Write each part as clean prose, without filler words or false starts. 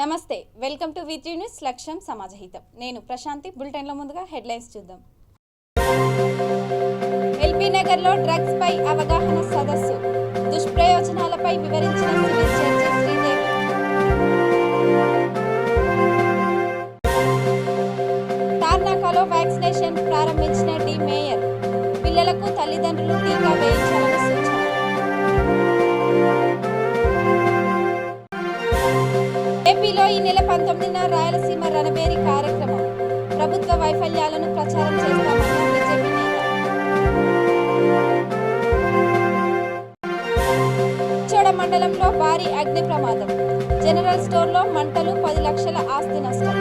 నమస్తే, welcome to V3 news లక్ష్యం సమాజహితం. నేను ప్రశాంతి. బులెటిన్లో ముందుగా హెడ్లైన్స్ చూద్దాం. ఎల్బీ నగర్లో డ్రగ్స్ పై అవగాహన సదస్సు, దుష్ప్రయోజనాలపై వివరించిన సివిల్ జడ్జి శ్రీదేవి. తార్నాకలో వ్యాక్సినేషన్ ప్రారంభించిన డి మేయర్, పిల్లలకు తల్లిదండ్రులు టీకా వేయించాలని సూచన. ఏపీలో ఈ నెల 19న రాయలసీమ రణబేరి కార్యక్రమం, ప్రభుత్వ వైఫల్యాలను ప్రచారం చేస్తామన్న బీజేపీ నేత. చోడ మండలంలో భారీ అగ్ని ప్రమాదం, జనరల్ స్టోర్లో మంటలు, 10 లక్షల ఆస్తి నష్టం.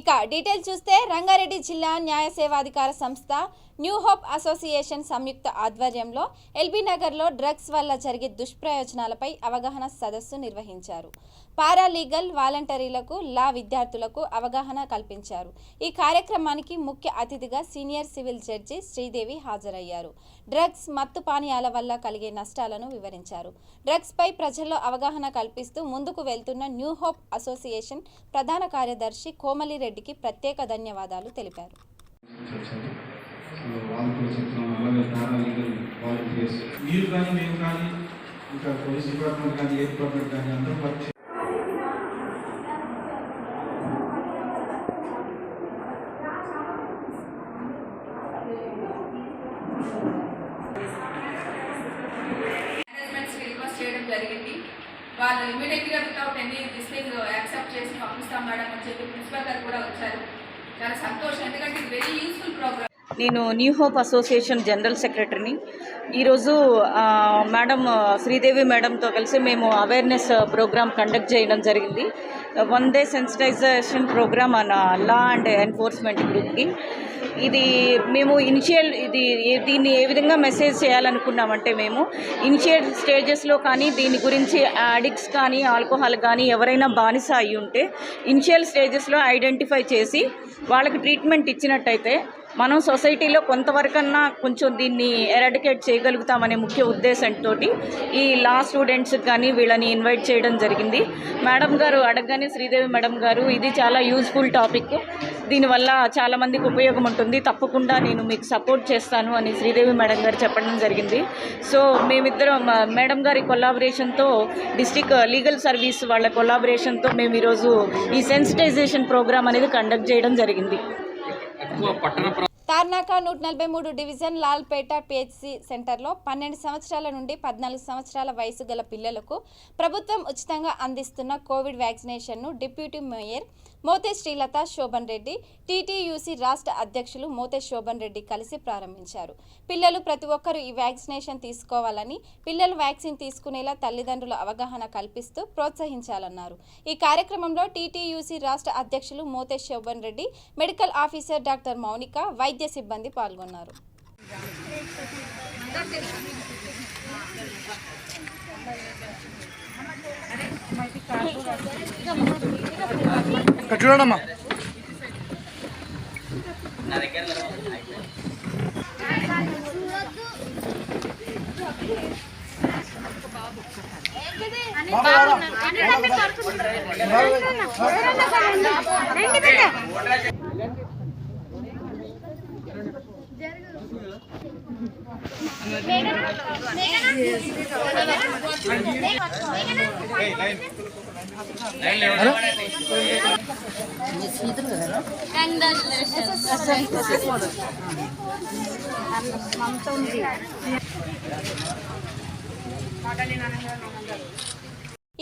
ఇక డీటెయిల్ చూస్తే, రంగారెడ్డి జిల్లా న్యాయ సేవాధికార సంస్థ న్యూ హోప్ అసోసియేషన్ సంయుక్త ఆధ్వర్యంలో ఎల్బీ నగర్లో డ్రగ్స్ వల్ల జరిగే దుష్ప్రయోజనాలపై అవగాహన సదస్సు నిర్వహించారు. పారాలీగల్ వాలంటీర్లకు, లా విద్యార్థులకు అవగాహన కల్పించారు. ఈ కార్యక్రమానికి ముఖ్య అతిథిగా సీనియర్ సివిల్ జడ్జి శ్రీదేవి హాజరయ్యారు. డ్రగ్స్, మత్తు పానీయాల వల్ల కలిగే నష్టాలను వివరించారు. డ్రగ్స్ పై ప్రజల్లో అవగాహన కల్పిస్తూ ముందుకు వెళ్తున్న న్యూ హోప్ అసోసియేషన్ ప్రధాన కార్యదర్శి కోమలి రెడ్డికి ప్రత్యేక ధన్యవాదాలు తెలిపారు. మీరు కానీ మేము కానీ ఇంకా పోలీస్ డిపార్ట్మెంట్ కానీ ఏ డిపార్ట్మెంట్ కానీ అందరూ పరీక్ష చేయడం జరిగింది. వాళ్ళు ఇమీడియట్గా వితౌట్ ఎనీ థింగ్ యాక్సెప్ట్ చేసి పంపిస్తాం మేడం అని చెప్పి ప్రిన్సిపల్ గారు కూడా వచ్చారు. చాలా సంతోషం, ఎందుకంటే ఇది వెరీ యూస్ఫుల్ ప్రోగ్రామ్. నేను న్యూ హోప్ అసోసియేషన్ జనరల్ సెక్రటరీని. ఈరోజు మేడం శ్రీదేవి మేడంతో కలిసి మేము అవేర్నెస్ ప్రోగ్రామ్ కండక్ట్ చేయడం జరిగింది. 1 day sensitisation programme on law and enforcement గ్రూప్కి. ఇది మేము దీన్ని ఏ విధంగా మెసేజ్ చేయాలనుకున్నామంటే, మేము ఇనిషియల్ స్టేజెస్లో కానీ దీని గురించి అడిక్ట్స్ కానీ ఆల్కహాల్ కానీ ఎవరైనా బానిస అయి ఉంటే ఇనిషియల్ స్టేజెస్లో ఐడెంటిఫై చేసి వాళ్ళకి ట్రీట్మెంట్ ఇచ్చినట్టయితే మనం సొసైటీలో కొంతవరకన్నా కొంచెం దీన్ని ఎరాడికేట్ చేయగలుగుతామనే ముఖ్య ఉద్దేశంతో ఈ లా స్టూడెంట్స్కి కానీ వీళ్ళని ఇన్వైట్ చేయడం జరిగింది. మేడం గారు అడగగానే శ్రీదేవి మేడం గారు ఇది చాలా యూజ్ఫుల్ టాపిక్, దీనివల్ల చాలామందికి ఉపయోగం ఉంటుంది, తప్పకుండా నేను మీకు సపోర్ట్ చేస్తాను అని శ్రీదేవి మేడం గారు చెప్పడం జరిగింది. సో మేమిద్దరం మేడం గారి కొలాబరేషన్తో, డిస్ట్రిక్ట్ లీగల్ సర్వీస్ వాళ్ళ కొలాబరేషన్తో మేము ఈరోజు ఈ సెన్సిటైజేషన్ ప్రోగ్రామ్ అనేది కండక్ట్ చేయడం జరిగింది. తార్నాక 143 డివిజన్ లాల్పేట పిహెచ్సి సెంటర్లో 12 సంవత్సరాల నుండి 14 సంవత్సరాల వయసు గల పిల్లలకు ప్రభుత్వం ఉచితంగా అందిస్తున్న కోవిడ్ వ్యాక్సినేషన్ను deputy mayor Mothe Srilatha Shobhan Reddy, TTUC రాష్ట్ర అధ్యక్షులు మోతే శోభన్ రెడ్డి కలిసి ప్రారంభించారు. పిల్లలు ప్రతి ఒక్కరూ ఈ వ్యాక్సినేషన్ తీసుకోవాలని, పిల్లలు వ్యాక్సిన్ తీసుకునేలా తల్లిదండ్రుల అవగాహన కల్పిస్తూ ప్రోత్సహించాలన్నారు. ఈ కార్యక్రమంలో టీటీయూసీ రాష్ట్ర అధ్యక్షులు Mothe Shobhan Reddy, medical officer doctor Mounika, వైద్య సిబ్బంది పాల్గొన్నారు. చూడమ్మా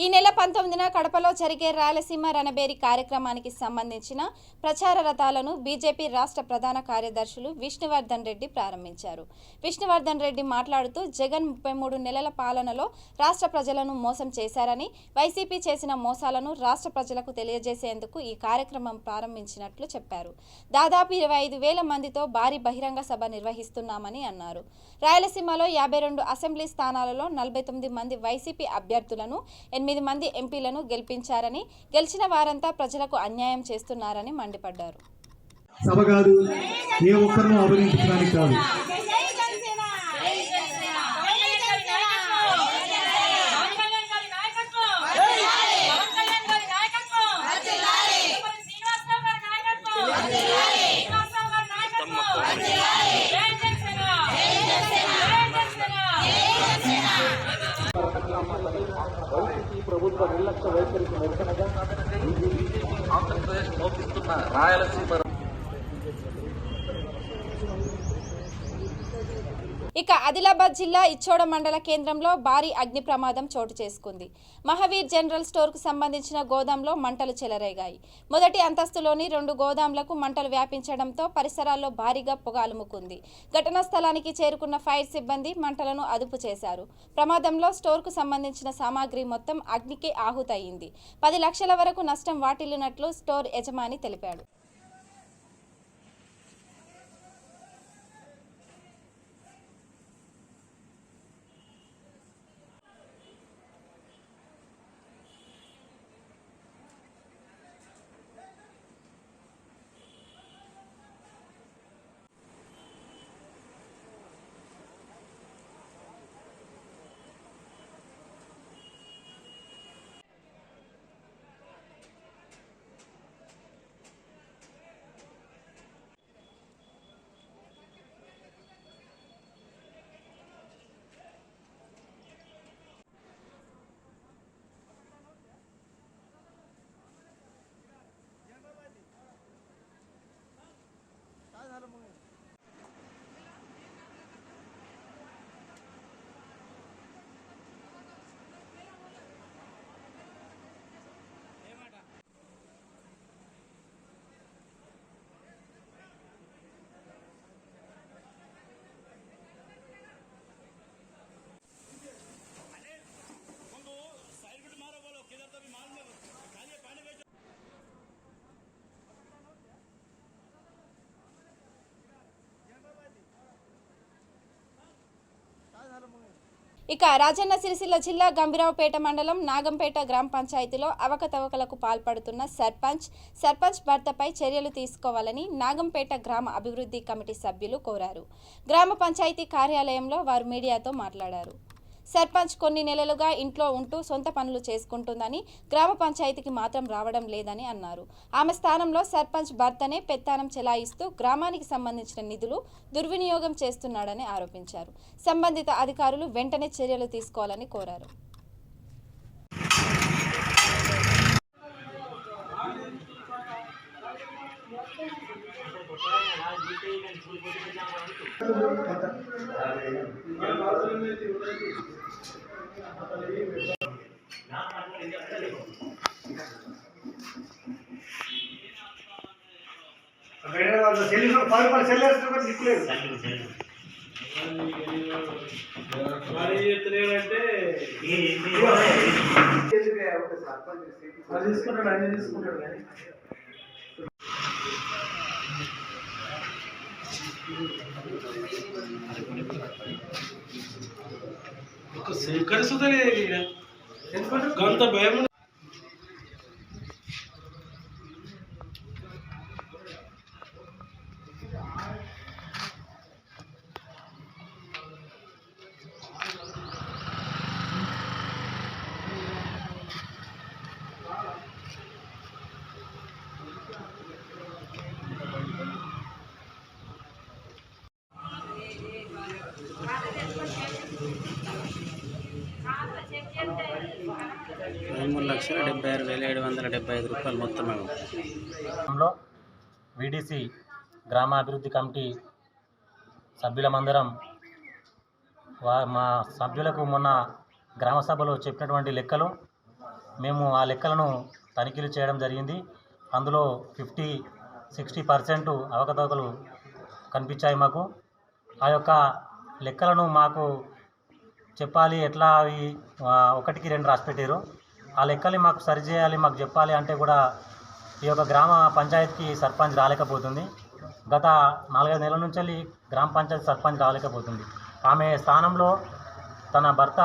ఈ నెల 19న కడపలో జరిగే రాయలసీమ రణబేరి కార్యక్రమానికి సంబంధించిన ప్రచార రథాలను బీజేపీ రాష్ట్ర ప్రధాన కార్యదర్శులు విష్ణువర్ధన్ రెడ్డి ప్రారంభించారు. విష్ణువర్ధన్ రెడ్డి మాట్లాడుతూ, జగన్ 33 నెలల పాలనలో రాష్ట్ర ప్రజలను మోసం చేశారని, వైసీపీ చేసిన మోసాలను రాష్ట్ర ప్రజలకు తెలియజేసేందుకు ఈ కార్యక్రమం ప్రారంభించినట్లు చెప్పారు. దాదాపు 25,000 మందితో భారీ బహిరంగ సభ నిర్వహిస్తున్నామని అన్నారు. రాయలసీమలో 52 అసెంబ్లీ స్థానాలలో 49 మంది వైసీపీ అభ్యర్థులను, 8 మంది ఎంపీలను గెలిపించారని, గెలిచిన వారంతా ప్రజలకు అన్యాయం చేస్తున్నారని మండిపడ్డారు. సభ కాదు, ఏ ఒక్కరినూ అభినందించడానికి కాదు. వైసీపీ ప్రభుత్వ నిర్లక్ష్య వైఖరికి నిరసనగా ఆంధ్రప్రదేశ్ మోపిస్తున్న రాయలసీమ. ఇక ఆదిలాబాద్ జిల్లా ఇచ్చోడ మండల కేంద్రంలో భారీ అగ్ని ప్రమాదం చోటు చేసుకుంది. మహావీర్ జనరల్ స్టోర్కు సంబంధించిన గోదాంలో మంటలు చెలరేగాయి. మొదటి అంతస్తులోని 2 గోదాంలకు మంటలు వ్యాపించడంతో పరిసరాల్లో భారీగా పొగ అలుముకుంది. ఘటనా స్థలానికి చేరుకున్న ఫైర్ సిబ్బంది మంటలను అదుపు చేశారు. ప్రమాదంలో స్టోర్కు సంబంధించిన సామాగ్రి మొత్తం అగ్నికి ఆహుతయింది. 10 లక్షల వరకు నష్టం వాటిల్లినట్లు స్టోర్ యజమాని తెలిపాడు. ఇక రాజన్న సిరిసిల్ల జిల్లా గంభీరావుపేట మండలం నాగంపేట గ్రామ పంచాయతీలో అవకతవకలకు పాల్పడుతున్న సర్పంచ్ భర్తపై చర్యలు తీసుకోవాలని నాగంపేట గ్రామ అభివృద్ధి కమిటీ సభ్యులు కోరారు. గ్రామ పంచాయతీ కార్యాలయంలో వారు మీడియాతో మాట్లాడారు. సర్పంచ్ కొన్ని నెలలుగా ఇంట్లో ఉంటూ సొంత పనులు చేసుకుంటుందని, గ్రామ పంచాయతీకి మాత్రం రావడం లేదని అన్నారు. ఆమె స్థానంలో సర్పంచ్ భర్తనే పెత్తానం చెలాయిస్తూ గ్రామానికి సంబంధించిన నిధులు దుర్వినియోగం చేస్తున్నాడని ఆరోపించారు. సంబంధిత అధికారులు వెంటనే చర్యలు తీసుకోవాలని కోరారు. గంత భయం రూపాయలు మొత్తం. వీడీసీ గ్రామాభివృద్ధి కమిటీ సభ్యులమందరం మా సభ్యులకు మొన్న గ్రామ సభలో చెప్పినటువంటి లెక్కలు మేము ఆ లెక్కలను తనిఖీలు చేయడం జరిగింది. అందులో 50-60% అవకతవకలు కనిపించాయి మాకు. ఆ యొక్క లెక్కలను మాకు చెప్పాలి, ఎట్లా అవి 1-2 రాసి పెట్టారు. ఆ లెక్కల్ని మాకు సరిచేయాలి, మాకు చెప్పాలి అంటే కూడా ఈ యొక్క గ్రామ పంచాయతీకి సర్పంచ్ రాలేకపోతుంది. గత 4-5 నెలల నుంచి గ్రామ పంచాయతీ సర్పంచ్ రాలేకపోతుంది. ఆమె స్థానంలో తన భర్త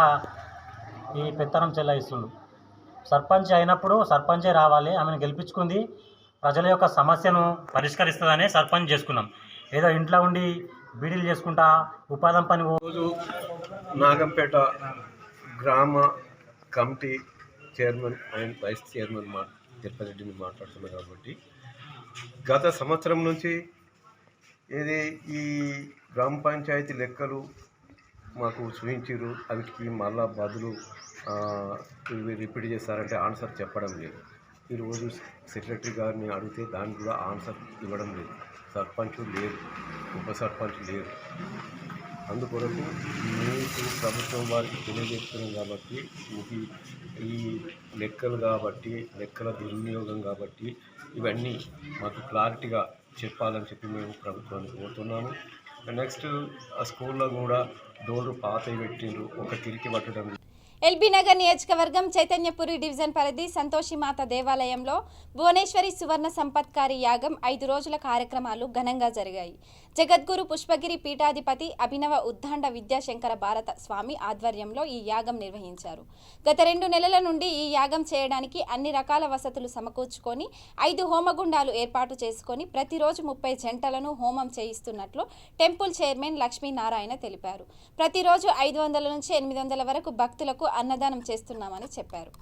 ఈ పెత్తనం చెల్లాయిస్తుండు. సర్పంచ్ అయినప్పుడు సర్పంచే రావాలి, ఆమెను గెలిపించుకుంది, ప్రజల యొక్క సమస్యను పరిష్కరిస్తుందనే సర్పంచ్ చేసుకున్నాం. ఏదో ఇంట్లో ఉండి బీడీలు చేసుకుంటా ఉపాధి పని. రోజు నాగంపేట గ్రామ committee chairman and vice chairman Tirupati రెడ్డిని మాట్లాడుతున్నాను. కాబట్టి గత సంవత్సరం నుంచి ఈ గ్రామ పంచాయతీ లెక్కలు మాకు చూపించారు, అవిటికి మళ్ళా బదులు ఇవి రిపీట్ చేస్తారంటే ఆన్సర్ చెప్పడం లేదు. ఈరోజు సెక్రటరీ గారిని అడిగితే దానికి కూడా ఆన్సర్ ఇవ్వడం లేదు. సర్పంచ్ లేరు, ఉప సర్పంచ్ లేరు. అందుకొరకు మీకు ప్రభుత్వం వారికి తెలియజేస్తున్నాం కాబట్టి ఈ లెక్కలు కాబట్టి, లెక్కల దుర్వినియోగం కాబట్టి ఇవన్నీ మాకు క్లారిటీగా చెప్పాలని చెప్పి మేము ప్రభుత్వాన్ని కోరుతున్నాము. నెక్స్ట్ ఆ స్కూల్లో కూడా డోర్లు పాతవి పెట్టిండ్రు, ఒక కిరికి పట్టడం. ఎల్బీ నగర్ నియోజకవర్గం చైతన్యపురి డివిజన్ పరిధి సంతోషిమాత దేవాలయంలో భువనేశ్వరి సువర్ణ సంపత్కారి యాగం 5 రోజుల కార్యక్రమాలు ఘనంగా జరిగాయి. జగద్గురు పుష్పగిరి పీఠాధిపతి అభినవ ఉద్దాండ విద్యాశంకర భారత స్వామి ఆధ్వర్యంలో ఈ యాగం నిర్వహించారు. గత 2 నెలల నుండి ఈ యాగం చేయడానికి అన్ని రకాల వసతులు సమకూర్చుకొని 5 హోమగుండాలు ఏర్పాటు చేసుకొని ప్రతిరోజు 30 జంటలను హోమం చేయిస్తున్నట్లు టెంపుల్ చైర్మన్ లక్ష్మీనారాయణ తెలిపారు. ప్రతిరోజు 500 నుంచి 800 వరకు భక్తులకు అన్నదానం చేస్తున్నామని చెప్పారు.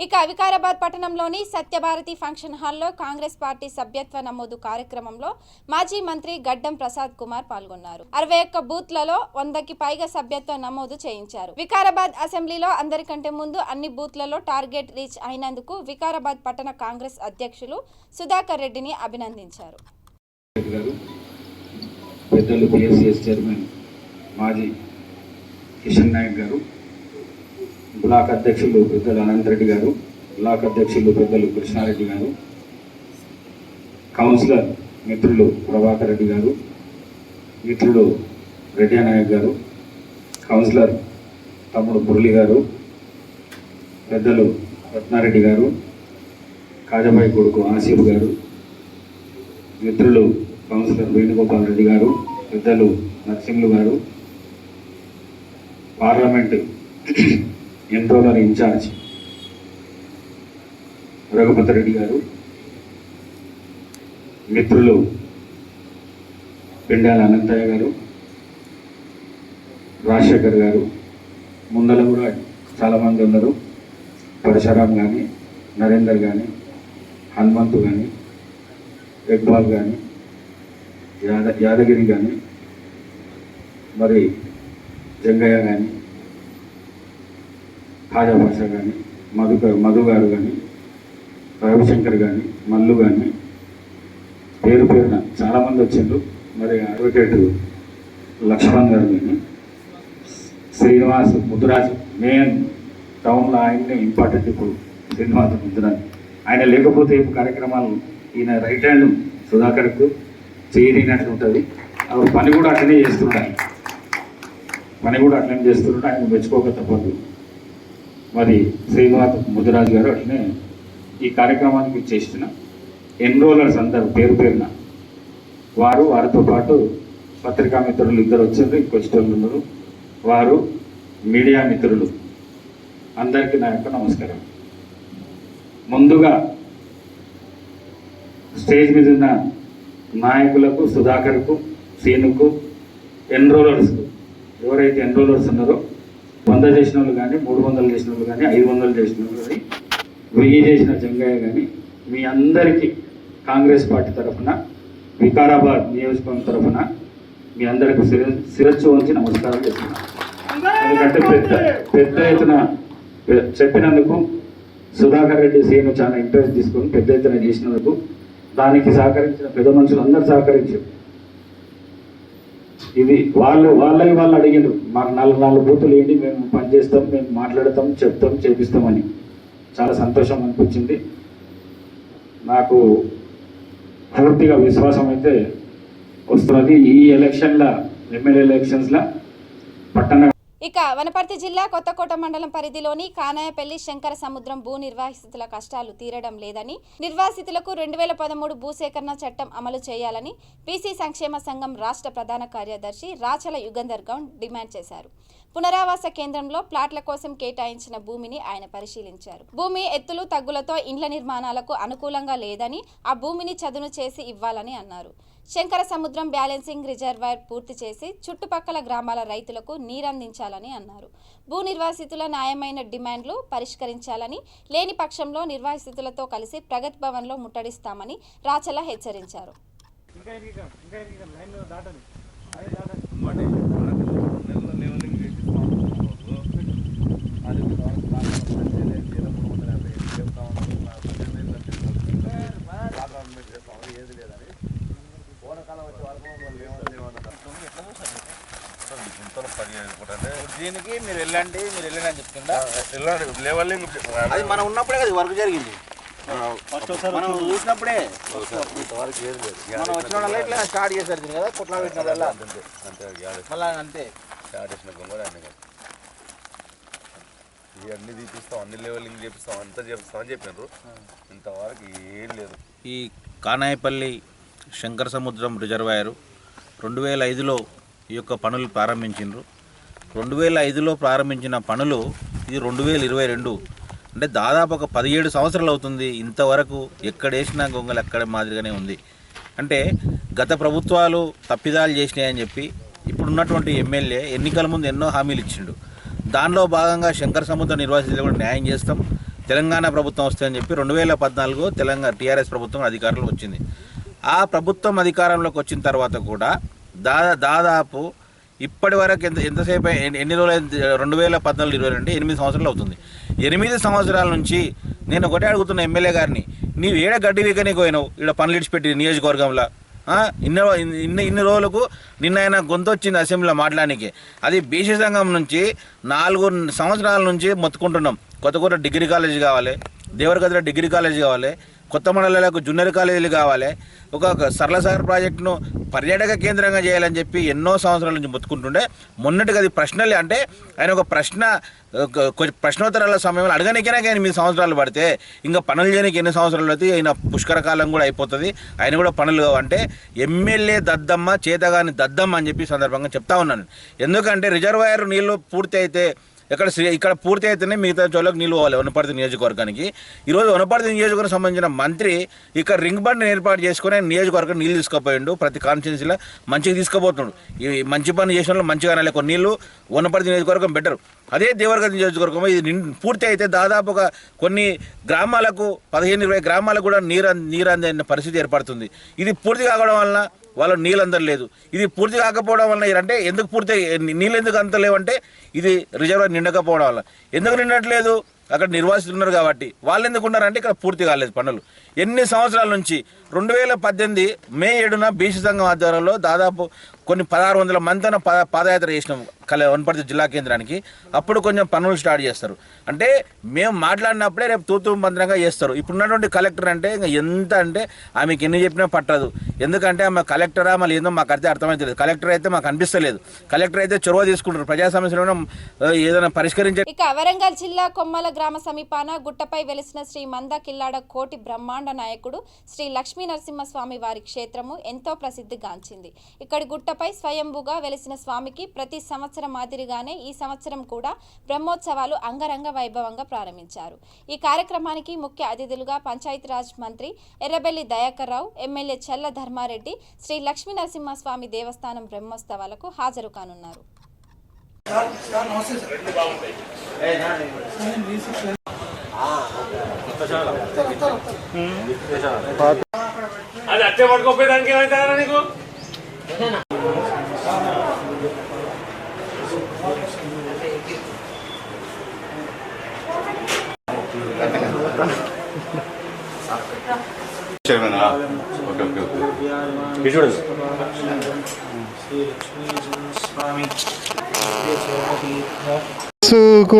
ఇక వికారాబాద్ పట్టణంలోని సత్యభారతి ఫంక్షన్ హాల్లో కాంగ్రెస్ పార్టీ సభ్యత్వ నమోదు కార్యక్రమంలో మాజీ మంత్రి గడ్డం ప్రసాద్ కుమార్ పాల్గొన్నారు. 61 బూత్లలో 100కి పైగా సభ్యత్వ నమోదు చేయించారు. వికారాబాద్ అసెంబ్లీలో అందరికంటే ముందు అన్ని బూత్లలో టార్గెట్ రీచ్ అయినందుకు వికారాబాద్ పట్టణ కాంగ్రెస్ అధ్యక్షులు సుధాకర్ రెడ్డిని అభినందించారు. పెద్దలు పిఎస్సిఎస్ చైర్మన్ మాజీ కిషన్ నాయక్ గారు, బ్లాక్ అధ్యక్షులు పెద్దలు అనంతరెడ్డి గారు, బ్లాక్ అధ్యక్షులు పెద్దలు కృష్ణారెడ్డి గారు, కౌన్సిలర్ మిత్రులు ప్రభాకర్ రెడ్డి గారు, మిత్రులు రెడ్డి నాయక్ గారు, కౌన్సిలర్ తమ్ముడు మురళి గారు, పెద్దలు రత్నారెడ్డి గారు, కాజాబాయి కొడుకు ఆసిఫ్ గారు, మిత్రులు కౌన్సిలర్ వేణుగోపాల్ రెడ్డి గారు, పెద్దలు నరసింహులు గారు, పార్లమెంటు ఎన్రోలర్ ఇన్ఛార్జ్ రఘుపతి రెడ్డి గారు, మిత్రులు పెండాల అనంతయ్య గారు, రాజశేఖర్ గారు, ముందర కూడా చాలామంది ఉన్నారు. పరశురామ్ కానీ, నరేందర్ కానీ, హనుమంతు కానీ, ఇక్బాల్ కానీ, యాదగిరి కానీ, మరి జంగయ్య కానీ, ఖాజా భాష కానీ, మధు గారు కానీ, రవిశంకర్ కానీ, మల్లు కానీ, పేరు పేరున చాలామంది వచ్చిండ్రు. మరి అడ్వకేట్ లక్ష్మణ్ గారు కానీ, శ్రీనివాస్ ముద్దురాజు, మెయిన్ టౌన్లో ఆయన్నే ఇంపార్టెంట్. ఇప్పుడు శ్రీనివాస్ ముద్దురాజు ఆయన లేకపోతే కార్యక్రమాలు ఈయన రైట్ హ్యాండ్ సుధాకర్కు చేయనట్లు ఉంటుంది. పని కూడా అట్లనే చేస్తుంటాయి, ఆయన మెచ్చుకోక తప్పదు. మరి శ్రీనివాస్ ముద్దురాజు గారు అట్లనే ఈ కార్యక్రమానికి చేసిన ఎన్రోలర్స్ అందరూ పేరు పేరున వారితో పాటు పత్రికా మిత్రులు ఇద్దరు వచ్చారు, ఇంకొచ్చేటోళ్ళు ఉన్నారు. వారు మీడియా మిత్రులు అందరికీ నా యొక్క నమస్కారం. ముందుగా స్టేజ్ మీద ఉన్న నాయకులకు, సుధాకర్కు, సీనుకు, ఎన్రోలర్స్కు, ఎవరైతే ఎన్రోలర్స్ ఉన్నారో 100 చేసిన వాళ్ళు కానీ, 300 చేసిన వాళ్ళు కానీ, 500 చేసిన వాళ్ళు కానీ, 1000 చేసిన జంగయ్య కానీ, మీ అందరికీ కాంగ్రెస్ పార్టీ తరఫున, వికారాబాద్ నియోజకవర్గం తరఫున మీ అందరికీ శిరస్సు వంచి నమస్కారాలు చేస్తున్నాను. ఎందుకంటే పెద్ద ఎత్తున చెప్పినందుకు సుధాకర్ రెడ్డి సీను చాలా ఇంట్రెస్ట్ తీసుకొని పెద్ద ఎత్తున చేసినందుకు దానికి సహకరించిన పెద్ద మనుషులు అందరూ సహకరించారు. ఇది వాళ్ళు అడిగినారు, మాకు 4 బూతులు ఏంటి, మేము పనిచేస్తాం, మేము మాట్లాడతాం, చెప్తాం, చేపిస్తామని. చాలా సంతోషం అనిపించింది. నాకు పూర్తిగా విశ్వాసం అయితే వస్తున్నది. ఈ ఎలక్షన్ల ఎమ్మెల్యే ఎలక్షన్స్లో పట్టణ ఇక వనపర్తి జిల్లా కొత్తకోట మండలం పరిధిలోని కానాయపల్లి శంకర సముద్రం భూ నిర్వాసితుల కష్టాలు తీరడం లేదని, నిర్వాసితులకు 2013 భూసేకరణ చట్టం అమలు చేయాలని బీసీ సంక్షేమ సంఘం రాష్ట్ర ప్రధాన కార్యదర్శి రాచల యుగంధర్ గౌడ్ డిమాండ్ చేశారు. పునరావాస కేంద్రంలో ప్లాట్ల కోసం కేటాయించిన భూమిని ఆయన పరిశీలించారు. భూమి ఎత్తులు తగ్గులతో ఇండ్ల నిర్మాణాలకు అనుకూలంగా లేదని, ఆ భూమిని చదును చేసి ఇవ్వాలని అన్నారు. శంకర సముద్రం బ్యాలెన్సింగ్ రిజర్వాయర్ పూర్తి చేసి చుట్టుపక్కల గ్రామాల రైతులకు నీరందించాలని అన్నారు. భూ నిర్వాసితుల న్యాయమైన డిమాండ్లు పరిష్కరించాలని, లేని పక్షంలో నిర్వాసితులతో కలిసి ప్రగతి భవన్లో ముట్టడిస్తామని రాచల హెచ్చరించారు. దీనికి మీరు వెళ్ళండి అని చెప్తుందా? లెవెలింగ్ అది మనం ఉన్నప్పుడే కదా వర్క్ జరిగింది. మనం చూసినప్పుడే మనం వచ్చిన వాళ్ళ ఇట్లా స్టార్ట్ చేశారు కదా, కొట్లా పెట్టిన వల్ల మళ్ళీ అంతే స్టార్ట్ చేసిన కూడా అన్ని తీపిస్తాం, అన్ని లెవెలింగ్ చేపిస్తాం, అంతా చేపిస్తాం అని చెప్పినారు. ఇంతవరకు ఏం లేదు. ఈ కానాయపల్లి శంకర సముద్రం రిజర్వాయరు 2005లో ఈ యొక్క పనులు ప్రారంభించారు. 2005లో ప్రారంభించిన పనులు ఇది 2022, అంటే దాదాపు ఒక 17 సంవత్సరాలు అవుతుంది. ఇంతవరకు ఎక్కడేసినా గొంగలు ఎక్కడ మాదిరిగానే ఉంది. అంటే గత ప్రభుత్వాలు తప్పిదాలు చేసినాయని చెప్పి ఇప్పుడున్నటువంటి ఎమ్మెల్యే ఎన్నికల ముందు ఎన్నో హామీలు ఇచ్చిండు. దానిలో భాగంగా శంకర సముద్ర నిర్వాసితులు కూడా న్యాయం చేస్తాం, తెలంగాణ ప్రభుత్వం వస్తుందని చెప్పి 2014 తెలంగాణ టీఆర్ఎస్ ప్రభుత్వం అధికారంలో వచ్చింది. ఆ ప్రభుత్వం అధికారంలోకి వచ్చిన తర్వాత కూడా దాదాపు ఇప్పటి వరకు ఎంతసేపు ఎన్ని రోజులు 2014-20 అంటే 8 సంవత్సరాలు అవుతుంది. 8 సంవత్సరాల నుంచి నేను ఒకటే అడుగుతున్న ఎమ్మెల్యే గారిని, నీవు ఏడ గడ్డి వీకని పోయినావు ఇక్కడ పనులు ఇడిచిపెట్టి నియోజకవర్గంలో? ఇన్ని రోజులకు నిన్న ఆయన గొంతు వచ్చింది అసెంబ్లీలో మాట్లాడడానికి. అది బీసీ సంఘం నుంచి 4 సంవత్సరాల నుంచి మొత్తుకుంటున్నాం. కొత్త డిగ్రీ కాలేజీ కావాలి, దేవరగదిలో డిగ్రీ కాలేజీ కావాలి, కొత్త మండలాలకు జూనియర్ కాలేజీలు కావాలి, ఒక సరళసాగర్ ప్రాజెక్టును పర్యాటక కేంద్రంగా చేయాలని చెప్పి ఎన్నో సంవత్సరాల నుంచి మొత్తుకుంటుండే. మొన్నటికి అది ప్రశ్నలే, అంటే ఆయన ఒక ప్రశ్నోత్తరాల సమయంలో అడగనికైనా 8 సంవత్సరాలు పడితే ఇంకా పనులు చేయడానికి ఎన్ని సంవత్సరాలు అయితే ఆయన పుష్కర కాలం కూడా అయిపోతుంది. ఆయన కూడా పనులు అంటే ఎమ్మెల్యే దద్దమ్మ, చేతగాని దద్దమ్మ అని చెప్పి సందర్భంగా చెప్తా ఉన్నాను. ఎందుకంటే రిజర్వాయర్ నీళ్ళు పూర్తి అయితే ఇక్కడ పూర్తి అయితేనే మిగతా చోళ్ళకి నీళ్ళు పోవాలి వనపర్తి నియోజకవర్గానికి. ఈరోజు వనపర్తి నియోజకవర్గం సంబంధించిన మంత్రి ఇక్కడ రింగ్ బండ్ని ఏర్పాటు చేసుకుని నియోజకవర్గం నీళ్ళు తీసుకుపోయిండు. ప్రతి కాన్స్టిట్యున్సీలో మంచిగా తీసుకుపోతున్నాడు. ఈ మంచి పని చేసిన వాళ్ళు మంచిగా రాలే, కొన్ని నీళ్ళు వనపర్తి నియోజకవర్గం బెటర్. అదే దేవరగతి నియోజకవర్గం ఇది పూర్తి అయితే దాదాపుగా కొన్ని గ్రామాలకు 15-20 గ్రామాలకు కూడా నీరు అందే పరిస్థితి ఏర్పడుతుంది. ఇది పూర్తి కావడం వలన వాళ్ళు నీళ్ళు అందరు లేదు. ఇది పూర్తి కాకపోవడం వలన అంటే ఎందుకు పూర్తి నీళ్ళు ఎందుకు అంత లేవంటే ఇది రిజర్వాయర్ నిండకపోవడం వల్ల. ఎందుకు నిండట్లేదు? అక్కడ నిర్వాసితులు ఉన్నారు కాబట్టి. వాళ్ళు ఎందుకు ఉన్నారంటే ఇక్కడ పూర్తి కాలేదు పనులు. ఎన్ని సంవత్సరాల నుంచి 2018 మే 7న బీసీ సంఘం ఆధ్వర్యంలో దాదాపు కొన్ని 1600 మందితో పాదయాత్ర చేసినాం వనపర్తి జిల్లా కేంద్రానికి. అప్పుడు కొంచెం పనులు స్టార్ట్ చేస్తారు. అంటే మేము మాట్లాడినప్పుడే రేపు తూతూ మంత్రంగా చేస్తారు. ఇప్పుడున్నటువంటి కలెక్టర్ అంటే ఇంకా ఎంత అంటే ఆమెకి ఎన్ని చెప్పినా పట్టదు. ఎందుకంటే ఆమె కలెక్టరా మళ్ళీ ఏందో మాకు అర్థం అర్థమవుతుంది. కలెక్టర్ అయితే మాకు అనిపిస్తలేదు. కలెక్టర్ అయితే చొరవ తీసుకుంటారు, ప్రజా సమస్యలను ఏదైనా పరిష్కరించే. ఇక వరంగల్ జిల్లా కొమ్మల గ్రామ సమీపాన గుట్టపై వెలిసిన శ్రీ మంద కిల్లాడ కోటి బ్రహ్మాండ నాయకుడు శ్రీ లక్ష్మీ నరసింహస్వామి వారి క్షేత్రము ఎంతో ప్రసిద్ధిగాంచింది. ఇక్కడి గుట్టపై స్వయంభూగా వెలిసిన స్వామికి ప్రతి సంవత్సరం మాదిరిగానే ఈ సంవత్సరం కూడా బ్రహ్మోత్సవాలు అంగరంగ వైభవంగా ప్రారంభించారు. ఈ కార్యక్రమానికి ముఖ్య అతిథులుగా పంచాయతీరాజ్ మంత్రి ఎర్రబెల్లి దయాకర్ రావు, ఎమ్మెల్యే చల్ల ధర్మారెడ్డి శ్రీ లక్ష్మీ నరసింహస్వామి దేవస్థానం బ్రహ్మోత్సవాలకు హాజరు కానున్నారు. అది అట్టే పట్టుకోపోయేదానికి ఏమైతే నీకు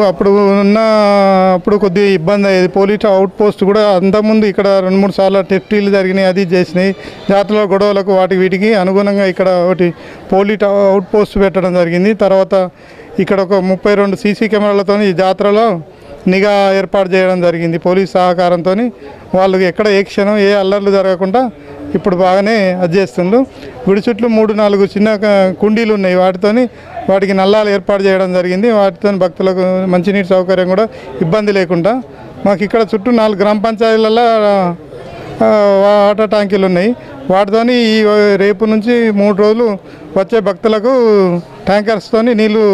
అప్పుడు కొద్దిగా ఇబ్బంది అయ్యేది. పోలీస్ అవుట్ పోస్ట్ కూడా అంతకుముందు ఇక్కడ 2-3 సార్లు టెస్టీలు జరిగినాయి, అది చేసినాయి. జాతరలో గొడవలకు వీటికి అనుగుణంగా ఇక్కడ ఒకటి పోలీస్ అవుట్ పోస్ట్ పెట్టడం జరిగింది. తర్వాత ఇక్కడ ఒక 32 సీసీ కెమెరాలతో ఈ జాతరలో నిఘా ఏర్పాటు చేయడం జరిగింది. పోలీస్ సహకారంతో వాళ్ళు ఎక్కడ ఏ క్షణం ఏ అల్లర్లు జరగకుండా ఇప్పుడు బాగానే అది చేస్తుండ్రు. గుడి చుట్టూ 3-4 చిన్న కుండీలు ఉన్నాయి, వాటికి నల్లాలు ఏర్పాటు చేయడం జరిగింది. వాటితో భక్తులకు మంచినీటి సౌకర్యం కూడా ఇబ్బంది లేకుండా. మాకు ఇక్కడ చుట్టూ 4 గ్రామ పంచాయతీలలో వాటర్ ట్యాంకీలు ఉన్నాయి. వాటితో ఈ రేపు నుంచి 3 రోజులు వచ్చే భక్తులకు ట్యాంకర్స్తో నీళ్లు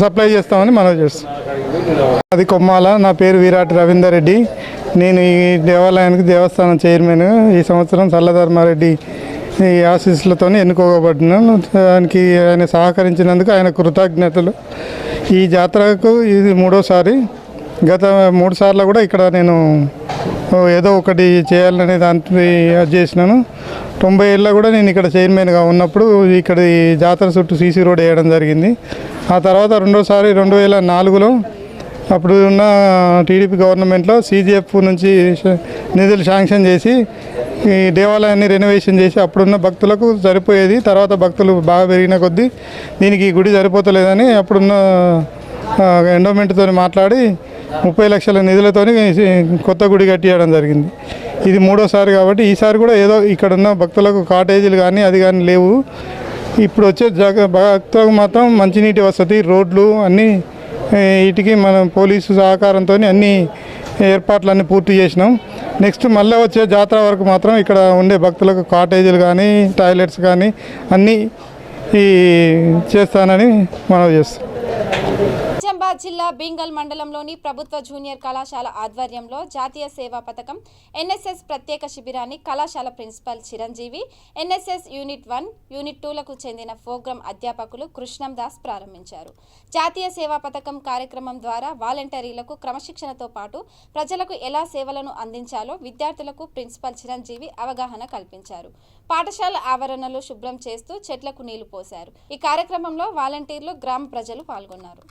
సప్లై చేస్తామని మనవి చేస్తాం. అది కొమ్మాల. నా పేరు వీరాటి రవీందర్ రెడ్డి. నేను ఈ దేవాలయానికి దేవస్థానం చైర్మన్. ఈ సంవత్సరం చల్లధర్మారెడ్డి ఈ ఆశీస్సులతో ఎన్నుకోబడినాను. దానికి ఆయన సహకరించినందుకు ఆయన కృతజ్ఞతలు. ఈ జాతరకు ఇది 3వసారి. గత 3 సార్లు కూడా ఇక్కడ నేను ఏదో ఒకటి చేయాలనే దాంట్లో అది చేసినాను. 90 ఏళ్ళలో కూడా నేను ఇక్కడ చైర్మన్గా ఉన్నప్పుడు ఇక్కడ జాతర చుట్టూ సీసీ రోడ్ వేయడం జరిగింది. ఆ తర్వాత 2వసారి 2004లో అప్పుడు ఉన్న టీడీపీ గవర్నమెంట్లో CGF నుంచి నిధులు శాంక్షన్ చేసి ఈ దేవాలయాన్ని రెనోవేషన్ చేసి అప్పుడున్న భక్తులకు సరిపోయేది. తర్వాత భక్తులు బాగా పెరిగిన కొద్దీ దీనికి ఈ గుడి సరిపోతలేదని అప్పుడున్న ఎండోమెంట్తో మాట్లాడి 30 లక్షల నిధులతో కొత్త గుడి కట్టియడం జరిగింది. ఇది 3వసారి కాబట్టి ఈసారి కూడా ఏదో ఇక్కడున్న భక్తులకు కాటేజీలు కానీ అది కానీ లేవు. ఇప్పుడు వచ్చే భక్తులకు మాత్రం మంచినీటి వసతి, రోడ్లు అన్నీ వీటికి మనం పోలీసు సహకారంతో అన్ని ఏర్పాట్లన్నీ పూర్తి చేసినాం. నెక్స్ట్ మళ్ళీ వచ్చే జాతర వరకు మాత్రం ఇక్కడ ఉండే భక్తులకు కాటేజీలు కానీ టాయిలెట్స్ కానీ అన్నీ చేస్తానని మనవి చేస్తాం. నిజామాబాద్ జిల్లా బీంగల్ మండలంలోని ప్రభుత్వ జూనియర్ కళాశాల ఆధ్వర్యంలో జాతీయ సేవా పథకం NSS ప్రత్యేక శిబిరాన్ని కళాశాల principal Chiranjeevi, NSS unit 1, unit 2లకు చెందిన ప్రోగ్రాం అధ్యాపకులు కృష్ణం దాస్ ప్రారంభించారు. జాతీయ సేవా పథకం కార్యక్రమం ద్వారా వాలంటీర్లకు క్రమశిక్షణతో పాటు ప్రజలకు ఎలా సేవలను అందించాలో విద్యార్థులకు ప్రిన్సిపల్ చిరంజీవి అవగాహన కల్పించారు. పాఠశాల ఆవరణలు శుభ్రం చేస్తూ చెట్లకు నీళ్లు పోశారు. ఈ కార్యక్రమంలో వాలంటీర్లు, గ్రామ ప్రజలు పాల్గొన్నారు.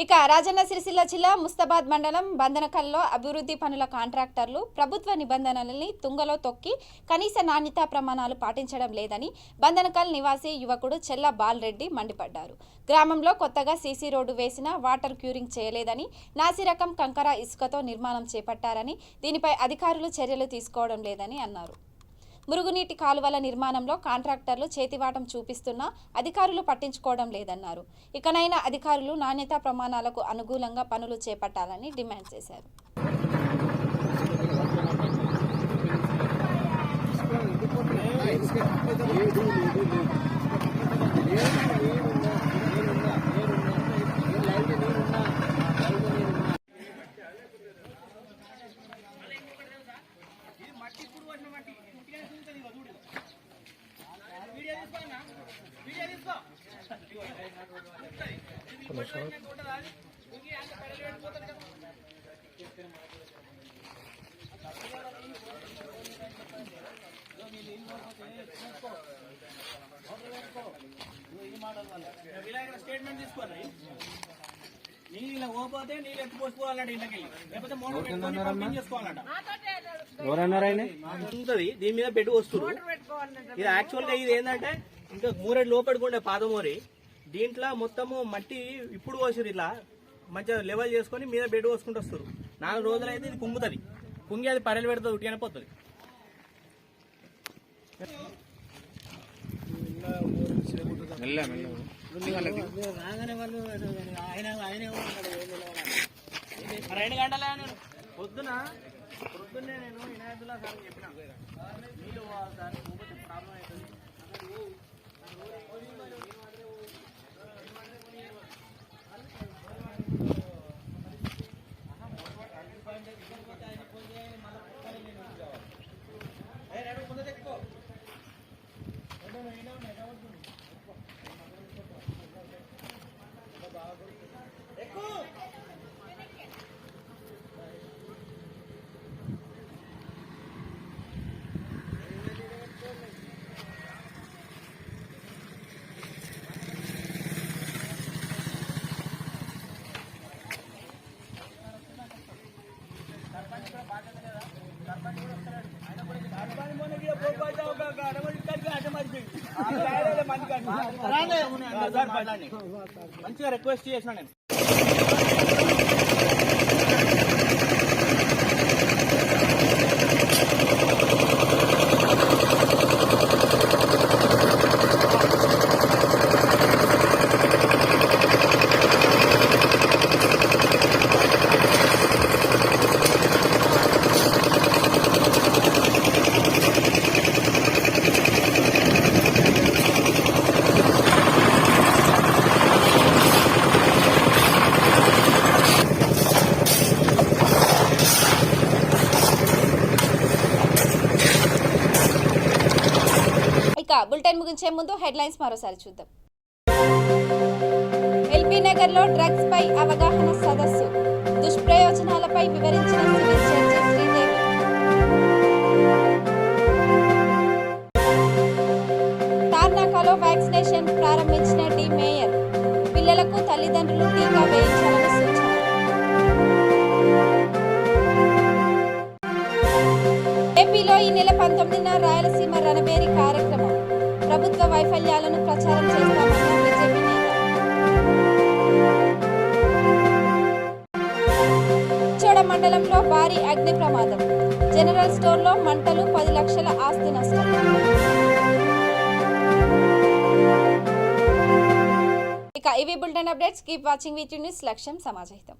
ఇక రాజన్న సిరిసిల్ల జిల్లా ముస్తాబాద్ మండలం బందనకల్లో అభివృద్ధి పనుల కాంట్రాక్టర్లు ప్రభుత్వ నిబంధనలని తుంగలో తొక్కి కనీస నాణ్యతా ప్రమాణాలు పాటించడం లేదని బందనకల్ నివాసి యువకుడు చెల్ల బాలరెడ్డి మండిపడ్డారు. గ్రామంలో కొత్తగా సీసీ రోడ్డు వేసినా వాటర్ క్యూరింగ్ చేయలేదని, నాసిరకం కంకర ఇసుకతో నిర్మాణం చేపట్టారని, దీనిపై అధికారులు చర్యలు తీసుకోవడం లేదని అన్నారు. మురుగునీటి కాలువల నిర్మాణంలో కాంట్రాక్టర్లు చేతివాటం చూపిస్తున్నా అధికారులు పట్టించుకోవడం లేదన్నారు. ఇకనైనా అధికారులు నాణ్యతా ప్రమాణాలకు అనుగుణంగా పనులు చేపట్టాలని డిమాండ్ చేశారు. స్టేట్మెంట్ తీసుకోవాలి. నీళ్ళు పోతే నీళ్ళు ఎత్తి పోసుకోవాలంట ఇంటికి, లేకపోతే మోటార్ చేసుకోవాలంట. ఉంటుంది దీని మీద పెట్టి వస్తున్నారు. ఇది యాక్చువల్ గా ఇది ఏంటంటే ఇంకా మూరేడు లోపడుకుండే పాదమోరి, దీంట్లో మొత్తము మట్టి ఇప్పుడు పోసారు. ఇట్లా మంచిగా లెవెల్ చేసుకుని మీద బెడ్ పోసుకుంటూ వస్తారు. 4 రోజులు అయితే ఇది కుంగుతుంది. కుంగి అది పడలు పెడుతుంది, ఉట్టిగానే పోతుంది. మరి 2 గంటలే నేను పొద్దున్నే నేను వినాయకుల్లా సార్ చెప్పిన నీళ్ళు సార్ ప్రాబ్లం అవుతుంది. మంచిగా రిక్వెస్ట్ చేసిన నేను. బులెటిన్ ముగించే ముందు హెడ్లైన్స్ మరోసారి చూద్దాం. ఎల్బీ నగర్లో డ్రగ్స్ పై అవగాహన సదస్సు, దుష్ప్రయోజనాలపై వివరించిన సివిల్ జడ్జి శ్రీదేవి. తార్నాకలో వ్యాక్సినేషన్ ప్రారంభించిన డి మేయర్, పిల్లలకు తల్లిదండ్రులు టీకా వేయించాలని సూచన. ఏపీలో ఈ నెల 19న రాయలసీమ రణబేరి కార్యక్రమం, ప్రభుత్వ వైఫల్యాలను ప్రచారం చేస్తామన్న బీజేపీ నేత. చోడ మండలంలో భారీ అగ్ని ప్రమాదం, జనరల్ స్టోర్లో మంటలు, 10 లక్షల ఆస్తి నష్టం. ఇక ఇవి bulletin updates. Keep watching వీటీ news. లక్ష్యం సమాజహితం.